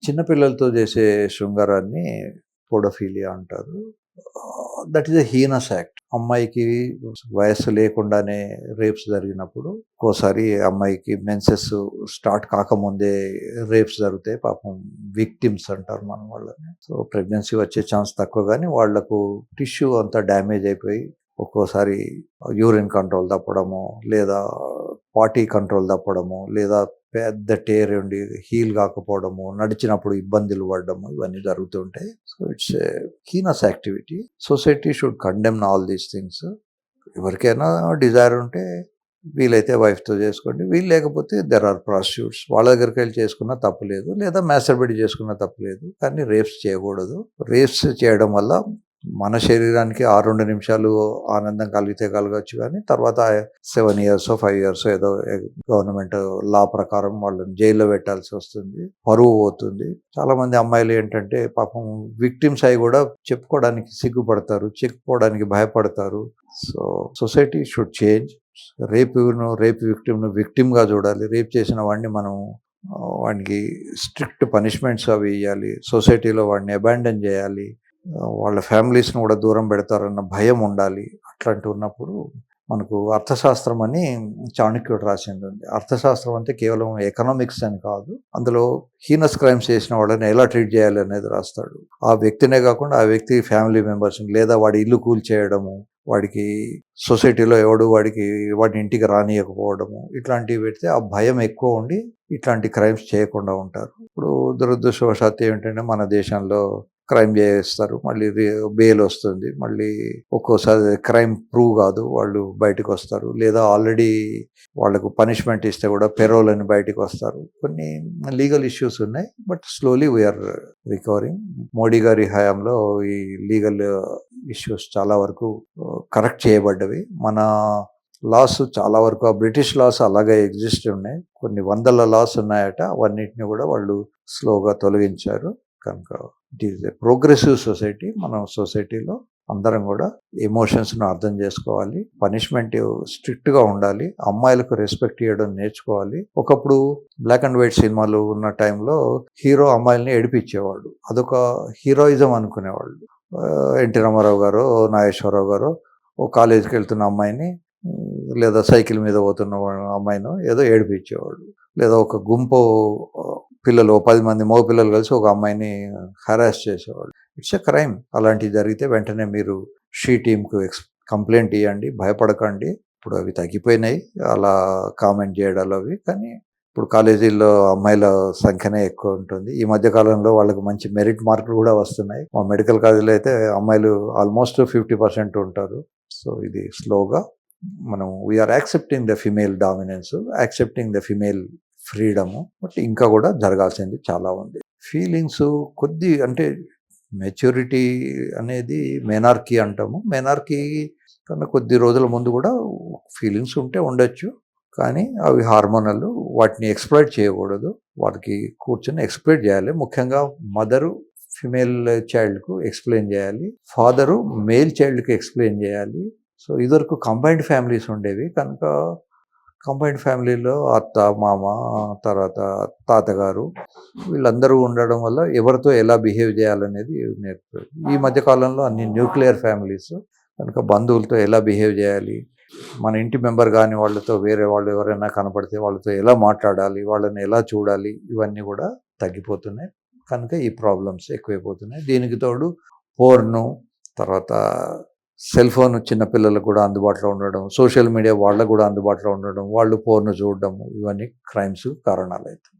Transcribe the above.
చిన్నపిల్లలతో చేసే శృంగారాన్ని పోడోఫిలియా అంటారు. That is a heinous act. అమ్మాయికి వయస్సు లేకుండానే రేప్స్ జరిగినప్పుడు, ఒక్కోసారి అమ్మాయికి మెన్సెస్ స్టార్ట్ కాకముందే రేప్స్ జరుగుతాయి. పాపం విక్టిమ్స్ అంటారు మన వాళ్ళని. సో ప్రెగ్నెన్సీ వచ్చే ఛాన్స్ తక్కువ, కానీ వాళ్లకు టిష్యూ అంతా డ్యామేజ్ అయిపోయి ఒక్కోసారి యూరిన్ కంట్రోల్ తప్పడము, లేదా పార్టీ కంట్రోల్ తప్పడము, లేదా పెద్ద టేర్ ఉండి హీల్ కాకపోవడము, నడిచినప్పుడు ఇబ్బందులు పడడము, ఇవన్నీ జరుగుతుంటాయి. So it's a heinous activity. Society should condemn all these things. ఎవరికైనా డిజైర్ ఉంటే వీలైతే వైఫ్తో చేసుకోండి, వీలు లేకపోతే దెర్ ఆర్ ప్రాస్టిట్యూట్స్, వాళ్ళ దగ్గరికి వెళ్ళి చేసుకున్నా తప్పులేదు, లేదా మ్యాస్టర్బేట్ చేసుకున్నా తప్పులేదు. కానీ రేప్స్ చేయకూడదు. రేప్స్ చేయడం వల్ల మన శరీరానికి 6-2 నిమిషాలు ఆనందం కలిగితే కలగచ్చు, కానీ తర్వాత 7 years 5 years ఏదో గవర్నమెంట్ లా ప్రకారం వాళ్ళని జైల్లో పెట్టాల్సి వస్తుంది, పరువు పోతుంది. చాలా మంది అమ్మాయిలు ఏంటంటే పాపం విక్టిమ్స్ అయి కూడా చెప్పుకోవడానికి సిగ్గుపడతారు, చెప్పుకోవడానికి భయపడతారు. So society should change. Rape విక్టిమ్ను విక్టిమ్గా చూడాలి. రేప్ చేసిన వాడిని మనం వాడికి స్ట్రిక్ట్ పనిష్మెంట్స్ అవి ఇవ్వాలి. సొసైటీలో వాడిని అబాండన్ చేయాలి. వాళ్ళ ఫ్యామిలీస్ని కూడా దూరం పెడతారన్న భయం ఉండాలి. అట్లాంటి ఉన్నప్పుడు మనకు అర్థశాస్త్రం అని చాణక్యుడు రాసింది ఉంది. అర్థశాస్త్రం అంటే కేవలం ఎకనామిక్స్ అని కాదు, అందులో హీనస్ క్రైమ్స్ చేసిన వాళ్ళని ఎలా ట్రీట్ చేయాలి అనేది రాస్తాడు. ఆ వ్యక్తినే కాకుండా ఆ వ్యక్తి ఫ్యామిలీ మెంబర్స్ని, లేదా వాడి ఇల్లు కూల్చేయడము, వాడికి సొసైటీలో వాడిని ఇంటికి రానియకపోవడము, ఇట్లాంటివి పెడితే ఆ భయం ఎక్కువ ఉండి ఇట్లాంటి క్రైమ్స్ చేయకుండా ఉంటారు. ఇప్పుడు దురదృష్టవశాత్తు ఏమిటంటే మన దేశంలో క్రైమ్ చేస్తారు, మళ్ళీ బెయిల్ వస్తుంది, మళ్ళీ ఒక్కోసారి క్రైమ్ ప్రూవ్ కాదు, వాళ్ళు బయటకు వస్తారు, లేదా ఆల్రెడీ వాళ్ళకు పనిష్మెంట్ ఇస్తే కూడా పెరోల్ అని బయటకు వస్తారు. కొన్ని లీగల్ ఇష్యూస్ ఉన్నాయి, but slowly we are recovering. Modi గారి హయాంలో ఈ లీగల్ ఇష్యూస్ చాలా వరకు కరెక్ట్ చేయబడ్డవి. మన లాస్ చాలా వరకు ఆ బ్రిటిష్ లాస్ అలాగే ఎగ్జిస్ట్ ఉన్నాయి. కొన్ని వందల లాస్ ఉన్నాయట, అవన్నిటిని కూడా వాళ్ళు స్లోగా తొలగించారు. కనుక it is a progressive society. మనం సొసైటీలో అందరం కూడా ఎమోషన్స్ను అర్థం చేసుకోవాలి, పనిష్మెంట్ స్ట్రిక్ట్గా ఉండాలి, అమ్మాయిలకు రెస్పెక్ట్ ఇవ్వడం నేర్చుకోవాలి. ఒకప్పుడు బ్లాక్ అండ్ వైట్ సినిమాలు ఉన్న టైంలో హీరో అమ్మాయిల్ని ఏడిపించేవాడు, అదొక హీరోయిజం అనుకునేవాళ్ళు. ఎన్టీ రామారావు గారు, నాగేశ్వరరావు గారు ఓ కాలేజీకి వెళ్తున్న అమ్మాయిని, లేదా సైకిల్ మీద పోతున్న అమ్మాయిని ఏదో ఏడిపించేవాడు, లేదా ఒక గుంపు పిల్లలు 10 మంది మగ పిల్లలు కలిసి ఒక అమ్మాయిని హరాస్ చేసేవాళ్ళు. It's a crime. అలాంటివి జరిగితే వెంటనే మీరు షీ టీమ్కు కంప్లైంట్ ఇవ్వండి, భయపడకండి. ఇప్పుడు అవి తగ్గిపోయినాయి, అలా కామెంట్ చేయడాలు అవి. కానీ ఇప్పుడు కాలేజీల్లో అమ్మాయిల సంఖ్యనే ఎక్కువ ఉంటుంది. ఈ మధ్య కాలంలో వాళ్ళకి మంచి మెరిట్ మార్కులు కూడా వస్తున్నాయి. మా మెడికల్ కాలేజీలో అయితే అమ్మాయిలు ఆల్మోస్ట్ 50% ఉంటారు. సో ఇది స్లోగా మనం we are accepting the female dominance, accepting the female freedom. But ఇంకా కూడా జరగాల్సింది చాలా ఉంది. ఫీలింగ్స్ అంటే మెచ్యూరిటీ అనేది మెనార్కీ అంటాము. మెనార్కీ కన్నా కొద్ది రోజుల ముందు కూడా ఫీలింగ్స్ ఉండొచ్చు, కానీ అవి హార్మోనల్. వాటిని ఎక్స్‌ప్లాయిట్ చేయకూడదు. వాటికి కూర్చొని ఎక్స్‌ప్లాయిట్ చేయాలి. ముఖ్యంగా మదరు ఫిమేల్ చైల్డ్కు ఎక్స్ప్లెయిన్ చేయాలి, ఫాదరు మేల్ చైల్డ్కి ఎక్స్ప్లెయిన్ చేయాలి. సో ఇదివరకు కంబైన్డ్ ఫ్యామిలీస్ ఉండేవి, కనుక కంబైన్డ్ ఫ్యామిలీలో అత్త, మామ, తర్వాత తాతగారు వీళ్ళందరూ ఉండడం వల్ల ఎవరితో ఎలా బిహేవ్ చేయాలనేది నేర్పుతుంది. ఈ మధ్యకాలంలో అన్ని న్యూక్లియర్ ఫ్యామిలీస్, కనుక బంధువులతో ఎలా బిహేవ్ చేయాలి, మన ఇంటి మెంబర్ కాని వాళ్ళతో వేరే వాళ్ళు ఎవరైనా కనపడితే వాళ్ళతో ఎలా మాట్లాడాలి, వాళ్ళని ఎలా చూడాలి, ఇవన్నీ కూడా తగ్గిపోతున్నాయి. కనుక ఈ ప్రాబ్లమ్స్ ఎక్కువైపోతున్నాయి. దీనికి తోడు పోర్ను, తర్వాత సెల్ ఫోన్ చిన్నపిల్లలకు కూడా అందుబాటులో ఉండడం, సోషల్ మీడియా వాళ్ళకు కూడా అందుబాటులో ఉండడం, వాళ్ళు పోర్ను చూడడం, ఇవన్నీ క్రైమ్స్ కారణాలు అవుతాయి.